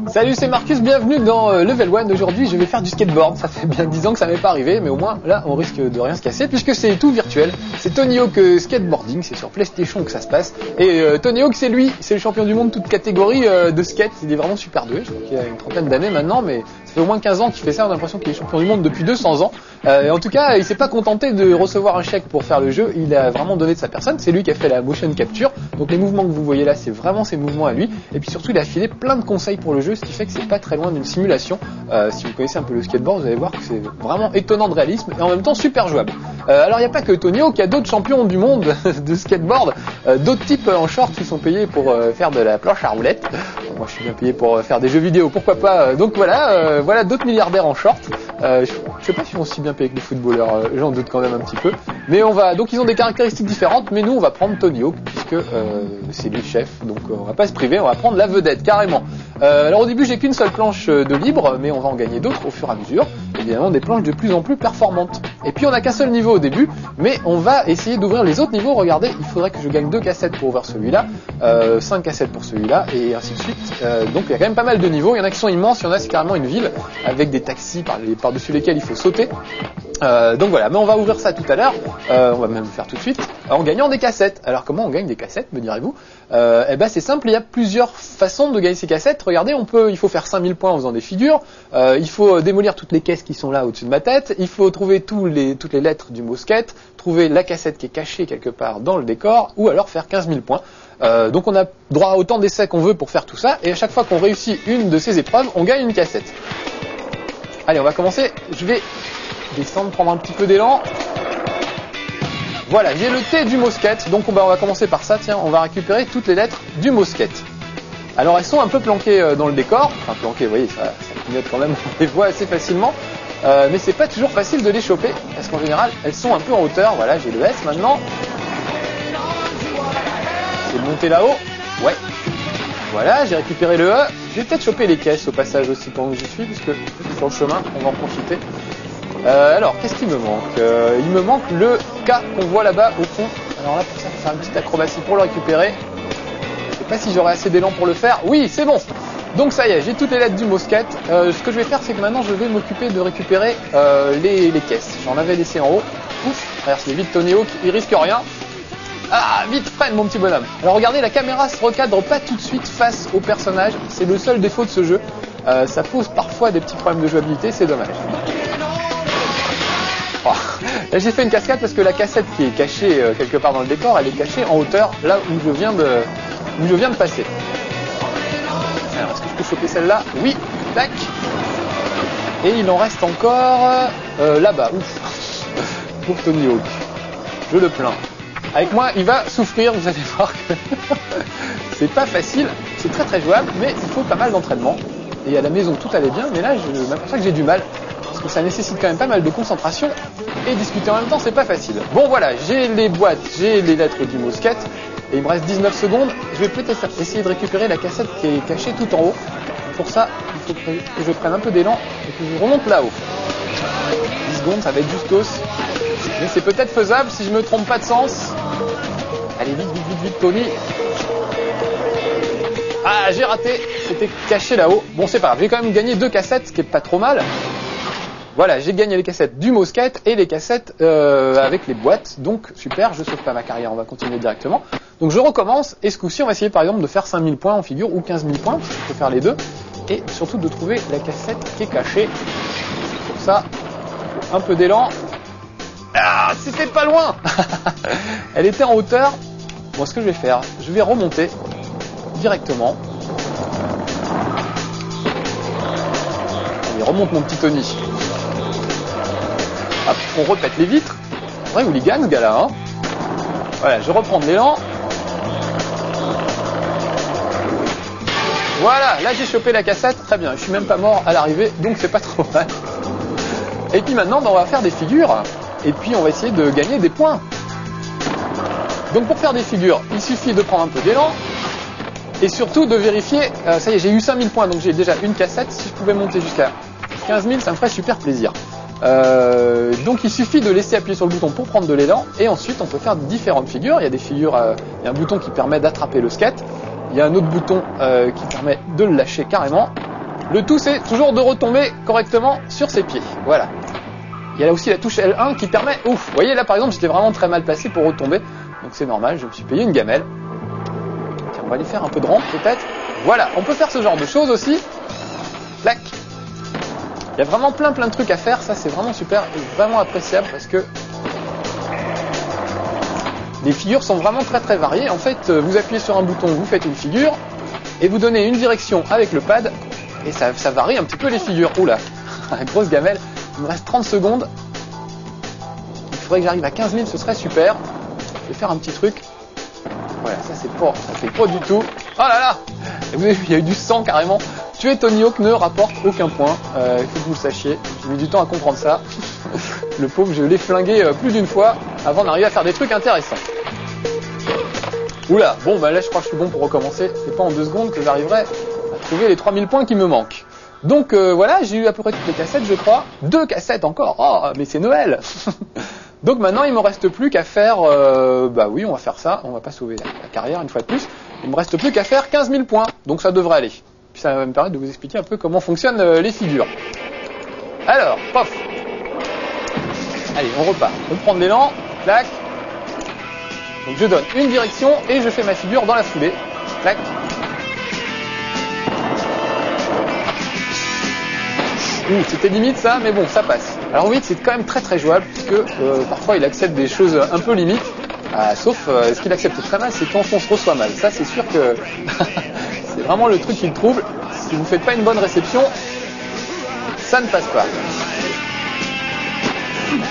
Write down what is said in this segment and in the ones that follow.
Salut, c'est Marcus, bienvenue dans Level 1. Aujourd'hui, je vais faire du skateboard. Ça fait bien 10 ans que ça m'est pas arrivé, mais au moins, là, on risque de rien se casser, puisque c'est tout virtuel. C'est Tony Hawk Skateboarding, c'est sur PlayStation que ça se passe. Et Tony Hawk, c'est lui, c'est le champion du monde, toute catégorie de skate. Il est vraiment super doué, je crois qu'il a une trentaine d'années maintenant, mais ça fait au moins 15 ans qu'il fait ça. On a l'impression qu'il est champion du monde depuis 200 ans. En tout cas, il s'est pas contenté de recevoir un chèque pour faire le jeu, il a vraiment donné de sa personne. C'est lui qui a fait la motion capture. Donc les mouvements que vous voyez là, c'est vraiment ses mouvements à lui. Et puis surtout, il a filé plein de conseils pour le jeu, ce qui fait que c'est pas très loin d'une simulation. Si vous connaissez un peu le skateboard, vous allez voir que c'est vraiment étonnant de réalisme et en même temps super jouable. Alors il n'y a pas que Tony Hawk, il y a d'autres champions du monde de skateboard, d'autres types en short qui sont payés pour faire de la planche à roulettes. Moi je suis bien payé pour faire des jeux vidéo, pourquoi pas. Donc voilà, voilà d'autres milliardaires en short. Je sais pas s'ils sont aussi bien payés que les footballeurs, j'en doute quand même un petit peu. Mais donc ils ont des caractéristiques différentes, mais nous on va prendre Tony Hawk puisque c'est lui le chef, donc on va pas se priver, on va prendre la vedette carrément. Alors au début j'ai qu'une seule planche de libre, mais on va en gagner d'autres au fur et à mesure. Évidemment des planches de plus en plus performantes. Et puis on n'a qu'un seul niveau au début, mais on va essayer d'ouvrir les autres niveaux. Regardez, il faudrait que je gagne 2 cassettes pour ouvrir celui-là, 5 cassettes pour celui-là, et ainsi de suite. Donc il y a quand même pas mal de niveaux, il y en a qui sont immenses, il y en a c'est carrément une ville, avec des taxis par-dessus lesquels il faut sauter. Donc voilà, mais on va ouvrir ça tout à l'heure, on va même le faire tout de suite, en gagnant des cassettes. Alors comment on gagne des cassettes, me direz-vous? Eh ben c'est simple, il y a plusieurs façons de gagner ces cassettes. Regardez, il faut faire 5000 points en faisant des figures, il faut démolir toutes les caisses qui sont là au-dessus de ma tête, il faut trouver toutes les lettres du mot skate, trouver la cassette qui est cachée quelque part dans le décor, ou alors faire 15 000 points. Donc on a droit à autant d'essais qu'on veut pour faire tout ça, et à chaque fois qu'on réussit une de ces épreuves, on gagne une cassette. Allez, on va commencer, je vais descendre, prendre un petit peu d'élan. Voilà, j'ai le T du mot skate, donc on va commencer par ça, tiens, on va récupérer toutes les lettres du mot skate. Alors elles sont un peu planquées dans le décor, enfin planquées, vous voyez, ça clignote quand même, on les voit assez facilement, mais c'est pas toujours facile de les choper, parce qu'en général, elles sont un peu en hauteur. Voilà, j'ai le S maintenant. Je vais monter là-haut, ouais. Voilà, j'ai récupéré le E, je vais peut-être choper les caisses au passage aussi pendant que j'y suis, puisque sur le chemin, on va en profiter. Alors, qu'est-ce qu'il me manque? Il me manque le K qu'on voit là-bas au fond. Alors là, pour ça, faut faire une petite acrobatie pour le récupérer. Je sais pas si j'aurai assez d'élan pour le faire. Oui, c'est bon. Donc ça y est, j'ai toutes les lettres du mot skate. Ce que je vais faire, c'est que maintenant, je vais m'occuper de récupérer les caisses. J'en avais laissé en haut. Ouf, regarde, c'est vite Tony Hawk, il risque rien. Ah, vite, freine mon petit bonhomme. Alors regardez, la caméra se recadre pas tout de suite face au personnage. C'est le seul défaut de ce jeu. Ça pose parfois des petits problèmes de jouabilité, c'est dommage. Oh. Là j'ai fait une cascade parce que la cassette qui est cachée quelque part dans le décor, elle est cachée en hauteur là où je viens de passer. Alors est-ce que je peux choper celle-là? Oui, tac. Et il en reste encore là-bas. Ouf. Pour Tony Hawk. Je le plains. Avec moi, il va souffrir, vous allez voir que c'est pas facile, c'est très très jouable, mais il faut pas mal d'entraînement. Et à la maison tout allait bien, mais là j'ai l'impression que j'ai du mal. Parce que ça nécessite quand même pas mal de concentration et discuter en même temps c'est pas facile. Bon voilà, j'ai les boîtes, j'ai les lettres du mot skate et il me reste 19 secondes. Je vais peut-être essayer de récupérer la cassette qui est cachée tout en haut. Pour ça, il faut que je prenne un peu d'élan et que je remonte là-haut. 10 secondes, ça va être justos. Mais c'est peut-être faisable si je me trompe pas de sens. Allez vite, vite, vite, vite Tony. Ah, j'ai raté, c'était caché là-haut. Bon c'est pas grave, j'ai quand même gagné 2 cassettes, ce qui est pas trop mal. Voilà, j'ai gagné les cassettes du mot skate et les cassettes avec les boîtes. Donc super, je sauve pas ma carrière, on va continuer directement. Donc je recommence et ce coup-ci on va essayer par exemple de faire 5000 points en figure ou 15 000 points, parce que je peux faire les deux. Et surtout de trouver la cassette qui est cachée. Pour ça, un peu d'élan. Ah, c'était pas loin. Elle était en hauteur. Bon, ce que je vais faire, je vais remonter directement. Allez, remonte mon petit Tony. Hop, on répète les vitres. Vrai hooligan ce gars-là, hein. Voilà, je reprends de l'élan. Voilà, là j'ai chopé la cassette, très bien, je suis même pas mort à l'arrivée, donc c'est pas trop mal. Et puis maintenant, on va faire des figures, et puis on va essayer de gagner des points. Donc pour faire des figures, il suffit de prendre un peu d'élan, Et surtout de vérifier, ça y est, j'ai eu 5000 points, donc j'ai déjà une cassette. Si je pouvais monter jusqu'à 15 000, ça me ferait super plaisir. Donc il suffit de laisser appuyer sur le bouton pour prendre de l'élan, et ensuite on peut faire différentes figures. Il y a des figures, il y a un bouton qui permet d'attraper le skate, il y a un autre bouton qui permet de le lâcher carrément. Le tout c'est toujours de retomber correctement sur ses pieds, voilà. Il y a là aussi la touche L1 qui permet, ouf, vous voyez là par exemple j'étais vraiment très mal placé pour retomber, donc c'est normal, je me suis payé une gamelle. Tiens, on va aller faire un peu de rampe peut-être. Voilà, on peut faire ce genre de choses aussi. Clac. Il y a vraiment plein de trucs à faire, ça c'est vraiment super et vraiment appréciable parce que les figures sont vraiment très variées. En fait, vous appuyez sur un bouton, vous faites une figure et vous donnez une direction avec le pad et ça varie un petit peu les figures. Oula, la grosse gamelle, il me reste 30 secondes. Il faudrait que j'arrive à 15 000, ce serait super. Je vais faire un petit truc. Voilà, ça fait pas du tout. Oh là là, vous avez vu, il y a eu du sang carrément. Tuer Tony Hawk ne rapporte aucun point, il faut que vous le sachiez, j'ai mis du temps à comprendre ça. Le pauvre, je l'ai flingué plus d'une fois avant d'arriver à faire des trucs intéressants. Oula, bon bah là je crois que je suis bon pour recommencer, c'est pas en 2 secondes que j'arriverai à trouver les 3000 points qui me manquent. Donc voilà, j'ai eu à peu près toutes les cassettes je crois, 2 cassettes encore, oh mais c'est Noël. Donc maintenant il me reste plus qu'à faire, bah oui on va faire ça, on va pas sauver la carrière une fois de plus, il me reste plus qu'à faire 15 000 points, donc ça devrait aller. Puis ça va me permettre de vous expliquer un peu comment fonctionnent les figures. Alors, pof. Allez, on repart. On prend de l'élan, clac. Donc je donne une direction et je fais ma figure dans la foulée. Clac. C'était limite ça, mais bon, ça passe. Alors oui, c'est quand même très jouable, puisque parfois il accepte des choses un peu limites. Sauf, ce qu'il accepte très mal, c'est quand on se reçoit mal. Ça, c'est sûr que c'est vraiment le truc qui le trouble. Si vous ne faites pas une bonne réception, ça ne passe pas.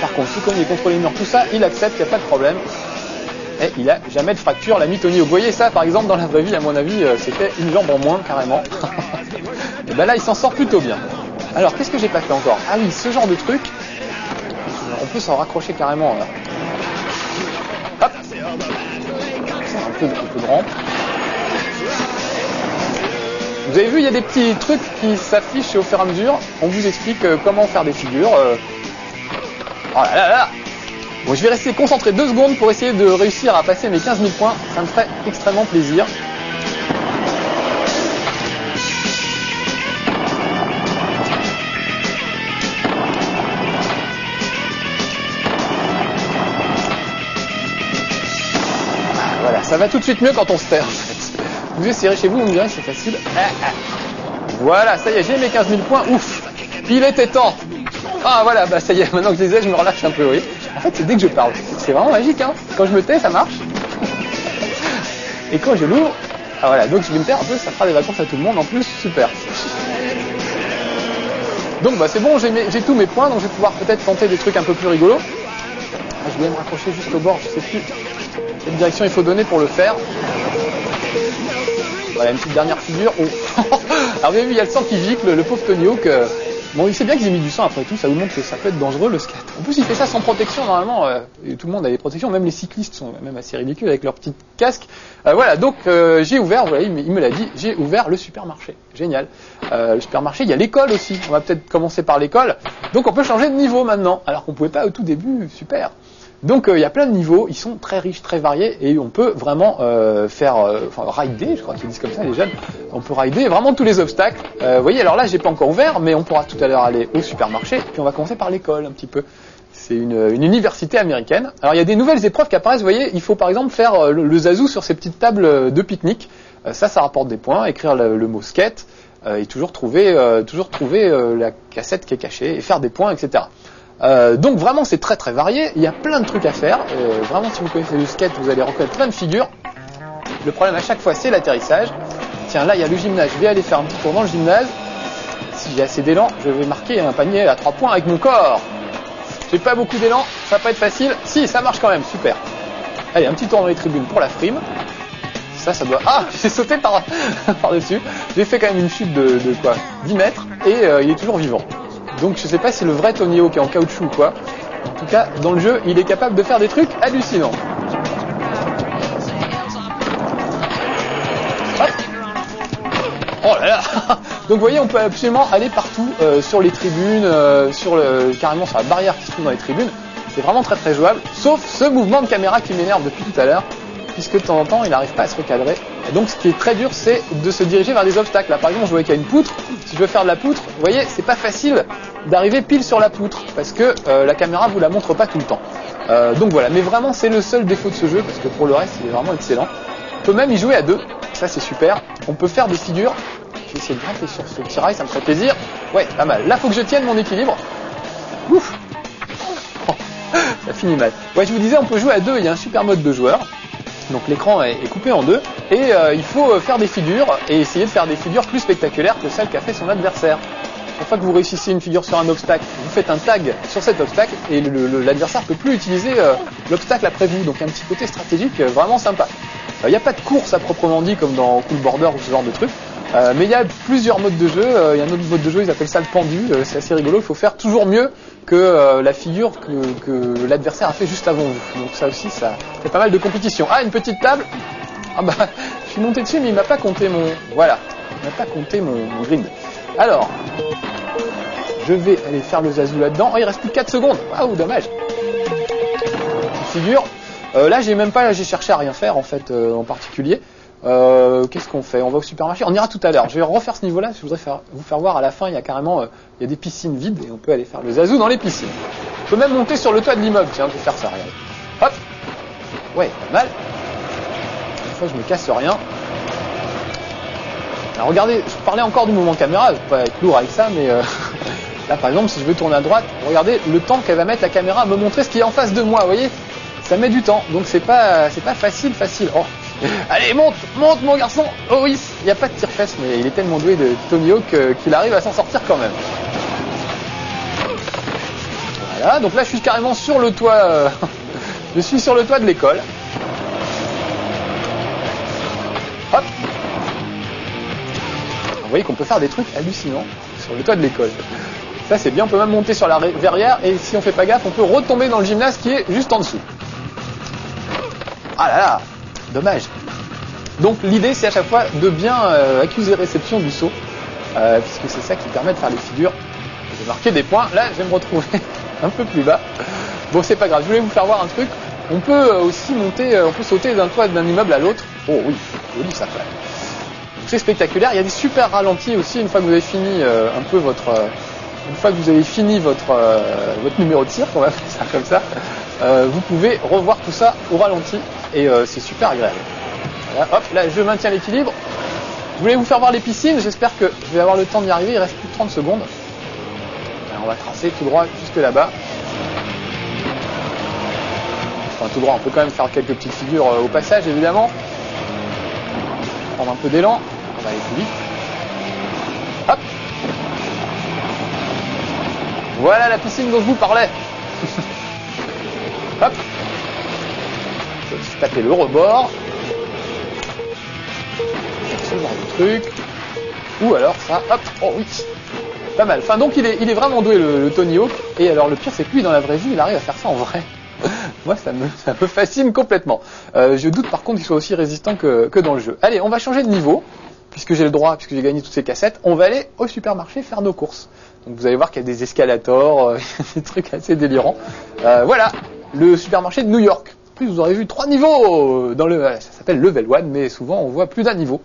Par contre, si on est contre les murs, tout ça, il accepte, il n'y a pas de problème. Et il n'a jamais de fracture, l'ami Tony Hawk. Vous voyez ça, par exemple, dans la vraie vie, à mon avis, c'était une jambe en moins, carrément. Et ben là, il s'en sort plutôt bien. Alors, qu'est-ce que j'ai pas fait encore? Ah oui, ce genre de truc, on peut s'en raccrocher carrément. Hop, un peu de rampe. Vous avez vu, il y a des petits trucs qui s'affichent au fur et à mesure. On vous explique comment faire des figures. Oh là là là. Bon, je vais rester concentré 2 secondes pour essayer de réussir à passer mes 15 000 points. Ça me ferait extrêmement plaisir. Voilà, ça va tout de suite mieux quand on se terre en fait. Vous essayerez chez vous, vous me direz que c'est facile. Voilà, ça y est, j'ai mes 15 000 points. Ouf, il était temps. Ah voilà, bah ça y est, maintenant que je les ai, je me relâche un peu, oui. En fait, c'est dès que je parle. C'est vraiment magique, hein. Quand je me tais, ça marche. Et quand je l'ouvre, ah voilà, donc je vais me taire un peu, ça fera des vacances à tout le monde en plus, super. Donc bah c'est bon, j'ai tous mes points, donc je vais pouvoir peut-être tenter des trucs un peu plus rigolos. Je voulais me raccrocher juste au bord, je sais plus quelle direction il faut donner pour le faire. Voilà, une petite dernière figure. Oh. Alors vous avez vu, il y a le sang qui gicle, le pauvre Tony Hawk. Bon, il sait bien qu'ils aient mis du sang après tout, ça vous montre que ça peut être dangereux le skate. En plus, il fait ça sans protection normalement, et tout le monde a des protections, même les cyclistes sont même assez ridicules avec leurs petits casques. Voilà, donc j'ai ouvert, voilà, il me l'a dit, j'ai ouvert le supermarché. Génial. Le supermarché, il y a l'école aussi. On va peut-être commencer par l'école. Donc on peut changer de niveau maintenant, alors qu'on pouvait pas au tout début. Super. Donc il y a plein de niveaux, ils sont très riches, très variés, et on peut vraiment faire, rider, je crois qu'ils disent comme ça les jeunes, on peut rider vraiment tous les obstacles. Vous voyez, alors là j'ai pas encore ouvert, mais on pourra tout à l'heure aller au supermarché, puis on va commencer par l'école un petit peu. C'est une université américaine. Alors il y a des nouvelles épreuves qui apparaissent, vous voyez, il faut par exemple faire le zazou sur ces petites tables de pique-nique. Ça rapporte des points, écrire le mot skate, et toujours trouver la cassette qui est cachée, et faire des points, etc. Donc vraiment c'est très varié, il y a plein de trucs à faire, vraiment si vous connaissez le skate vous allez reconnaître plein de figures. Le problème à chaque fois c'est l'atterrissage. Tiens là il y a le gymnase, je vais aller faire un petit tour dans le gymnase. Si j'ai assez d'élan, je vais marquer un panier à 3 points avec mon corps. J'ai pas beaucoup d'élan, ça va pas être facile. Si, ça marche quand même, super. Allez, un petit tour dans les tribunes pour la frime. Ça doit... Ah, j'ai sauté par-dessus. J'ai fait quand même une chute de quoi 10 mètres et il est toujours vivant. Donc je sais pas si le vrai Tony Hawk est en caoutchouc ou quoi. En tout cas, dans le jeu, il est capable de faire des trucs hallucinants. Hop. Donc vous voyez, on peut absolument aller partout sur les tribunes, carrément sur la barrière qui se trouve dans les tribunes. C'est vraiment très très jouable, sauf ce mouvement de caméra qui m'énerve depuis tout à l'heure, puisque de temps en temps il n'arrive pas à se recadrer. Et donc ce qui est très dur, c'est de se diriger vers des obstacles. Là par exemple, je vois qu'il y a une poutre. Si je veux faire de la poutre, vous voyez, c'est pas facile d'arriver pile sur la poutre, parce que la caméra vous la montre pas tout le temps. Donc voilà, mais vraiment c'est le seul défaut de ce jeu, parce que pour le reste il est vraiment excellent. On peut même y jouer à deux, ça c'est super. On peut faire des figures. Je vais essayer de grimper sur ce petit rail, ça me ferait plaisir. Ouais, pas mal. Là faut que je tienne mon équilibre. Ouf. Ça finit mal. Ouais, je vous disais, on peut jouer à deux, il y a un super mode de joueur. Donc l'écran est coupé en deux. Et il faut faire des figures et essayer de faire des figures plus spectaculaires que celles qu'a fait son adversaire. Chaque fois que vous réussissez une figure sur un obstacle, vous faites un tag sur cet obstacle et l'adversaire ne peut plus utiliser l'obstacle après vous. Donc un petit côté stratégique vraiment sympa. Il n'y a pas de course à proprement dit comme dans Cool Border ou ce genre de truc. Mais il y a plusieurs modes de jeu. Il y a un autre mode de jeu, ils appellent ça le pendu. C'est assez rigolo. Il faut faire toujours mieux que la figure que l'adversaire a fait juste avant vous. Donc ça aussi, ça fait pas mal de compétition. Ah, une petite table. Ah bah, je suis monté dessus, mais il m'a pas compté mon... Voilà, il m'a pas compté mon grid. Alors, je vais aller faire le zazou là-dedans. Oh, il reste plus que 4 secondes. Waouh, dommage. Petite figure. Là, j'ai cherché à rien faire en fait, en particulier. Qu'est-ce qu'on fait? On va au supermarché. On ira tout à l'heure. Je vais refaire ce niveau-là. Je voudrais vous faire voir à la fin. Il y a carrément, il y a des piscines vides et on peut aller faire le zazou dans les piscines. On peut même monter sur le toit de l'immeuble. Tiens, je vais faire ça. Regardez. Hop. Ouais, pas mal. Une fois, je me casse rien. Alors regardez, je parlais encore du mouvement caméra. Je vais pas être lourd avec ça, mais là, par exemple, si je veux tourner à droite, regardez le temps qu'elle va mettre la caméra à me montrer ce qui est en face de moi. Vous voyez, ça met du temps. Donc c'est pas facile. Oh. Allez, monte mon garçon. Oh oui, il n'y a pas de tire-fesse, mais il est tellement doué de Tony Hawk qu'il arrive à s'en sortir quand même. Voilà, donc là je suis carrément sur le toit. Je suis sur le toit de l'école. Hop. Vous voyez qu'on peut faire des trucs hallucinants sur le toit de l'école. Ça c'est bien, on peut même monter sur la verrière et si on fait pas gaffe, on peut retomber dans le gymnase qui est juste en dessous. Ah là là. Dommage. Donc l'idée c'est à chaque fois de bien accuser réception du saut, puisque c'est ça qui permet de faire les figures. Je vais marquer des points. Là je vais me retrouver un peu plus bas. Bon c'est pas grave, je voulais vous faire voir un truc. On peut aussi monter, on peut sauter d'un toit d'un immeuble à l'autre. Oh oui, joli ça fait. Donc c'est spectaculaire. Il y a des super ralentis aussi une fois que vous avez fini votre numéro de tir, on va faire ça comme ça. Vous pouvez revoir tout ça au ralenti et c'est super agréable. Voilà, hop, là je maintiens l'équilibre. Je voulais vous faire voir les piscines, j'espère que je vais avoir le temps d'y arriver, il reste plus de 30 secondes. Alors, on va tracer tout droit jusque là-bas. Enfin tout droit, on peut quand même faire quelques petites figures au passage évidemment. Prendre un peu d'élan, on va aller plus vite. Hop. Voilà la piscine dont je vous parlais. Hop. Je vais taper le rebord. Ce genre de truc. Ou alors ça, hop, oh oui. Pas mal. Enfin donc il est vraiment doué le Tony Hawk. Et alors le pire c'est que lui dans la vraie vie il arrive à faire ça en vrai. Moi ça me fascine complètement. Je doute par contre qu'il soit aussi résistant que dans le jeu. Allez, on va changer de niveau. Puisque j'ai le droit, puisque j'ai gagné toutes ces cassettes, on va aller au supermarché faire nos courses. Donc vous allez voir qu'il y a des escalators, des trucs assez délirants. Voilà, le supermarché de New York. En plus vous aurez vu 3 niveaux dans ça s'appelle Level 1, mais souvent on voit plus d'un niveau.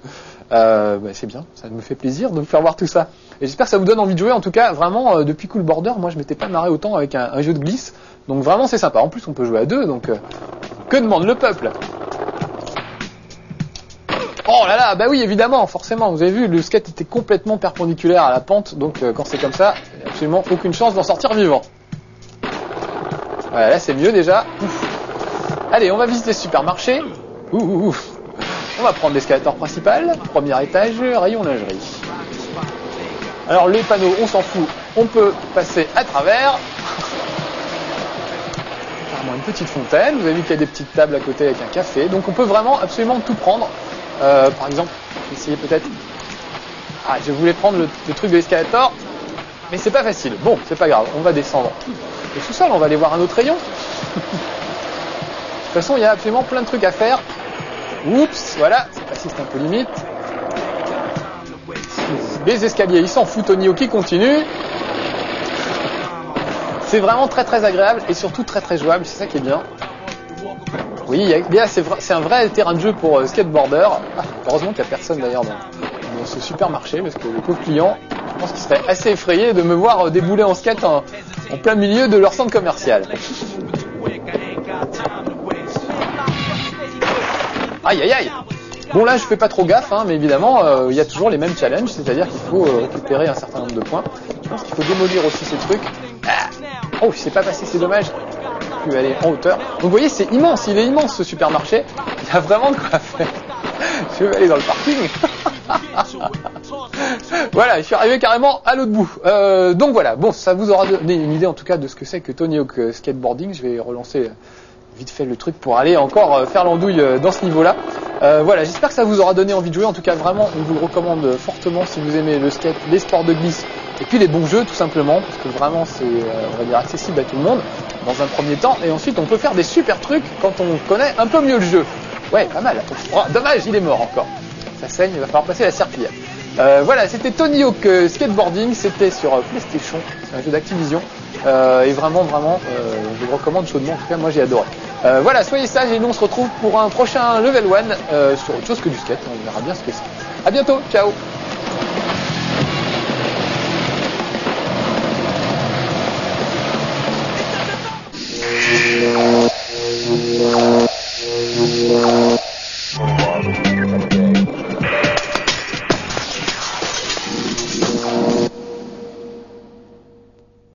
C'est bien, ça me fait plaisir de vous faire voir tout ça. Et j'espère que ça vous donne envie de jouer. En tout cas, vraiment, depuis Cool Border, moi je m'étais pas marré autant avec un jeu de glisse. Donc vraiment c'est sympa. En plus on peut jouer à deux, donc que demande le peuple? Oh là là, bah oui, évidemment, forcément. Vous avez vu, le skate était complètement perpendiculaire à la pente, donc quand c'est comme ça, il n'y a absolument aucune chance d'en sortir vivant. Voilà, là c'est mieux déjà. Ouf. Allez, on va visiter ce supermarché. On va prendre l'escalator principal, premier étage, rayon lingerie. Alors les panneaux, on s'en fout, on peut passer à travers. Carrément une petite fontaine, vous avez vu qu'il y a des petites tables à côté avec un café, donc on peut vraiment absolument tout prendre. Par exemple, essayer peut-être... Ah, je voulais prendre le truc de l'escalator, mais c'est pas facile. Bon, c'est pas grave, on va descendre au sous-sol, on va aller voir un autre rayon. De toute façon, il y a absolument plein de trucs à faire. Oups, voilà, c'est pas si c'est un peu limite. les escaliers, il s'en fout, Tony Hawk qui continue. C'est vraiment très très agréable et surtout très très jouable, c'est ça qui est bien. Oui, c'est un vrai terrain de jeu pour skateboarder. Heureusement qu'il n'y a personne d'ailleurs dans ce supermarché, parce que le pauvre client, je pense qu'il serait assez effrayé de me voir débouler en skate en plein milieu de leur centre commercial. Aïe aïe aïe. Bon là je fais pas trop gaffe, mais évidemment il y a toujours les mêmes challenges, c'est-à-dire qu'il faut récupérer un certain nombre de points. Je pense qu'il faut démolir aussi ces trucs. Oh, il s'est pas passé, c'est dommage. Il peut aller en hauteur. Donc vous voyez, c'est immense, il est immense ce supermarché. Il y a vraiment de quoi faire. Je vais aller dans le parking. Voilà, je suis arrivé carrément à l'autre bout. Donc voilà, bon, ça vous aura donné une idée en tout cas de ce que c'est que Tony Hawk Skateboarding. Je vais relancer vite fait le truc pour aller encore faire l'andouille dans ce niveau-là. Voilà, j'espère que ça vous aura donné envie de jouer. En tout cas, vraiment, on vous le recommande fortement si vous aimez le skate, les sports de glisse et puis les bons jeux tout simplement, parce que vraiment c'est, on va dire, accessible à tout le monde dans un premier temps. Et ensuite, on peut faire des super trucs quand on connaît un peu mieux le jeu. Ouais, pas mal. Oh, dommage, il est mort encore. Ça saigne, il va falloir passer la serpillière. Voilà, c'était Tony Hawk Skateboarding, c'était sur PlayStation, c'est un jeu d'Activision. Et vraiment, je le recommande chaudement. En tout cas, moi j'ai adoré. Voilà, soyez sages et nous on se retrouve pour un prochain Level 1 sur autre chose que du skate. On verra bien ce que c'est. À bientôt, ciao.